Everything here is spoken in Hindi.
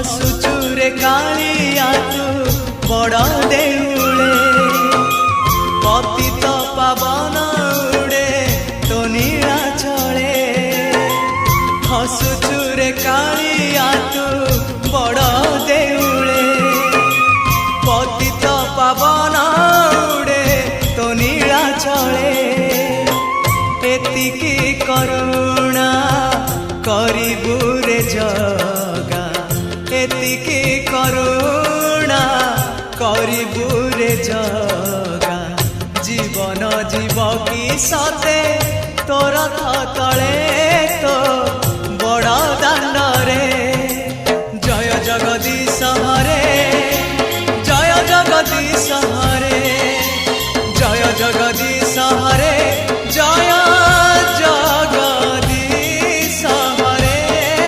हसुचुरे कालिया तू बड़ देउले पतित पावन उड़े तो नीला चले हसुचुरे कालिया तू बड़ देउले पतित पावन उड़े तो नीला चले एतिकी करुणा करिबु रे जगा एतिकी करुणा करिबु रे जगा जीवन जीव की सते तोर तले तो बड़ दांड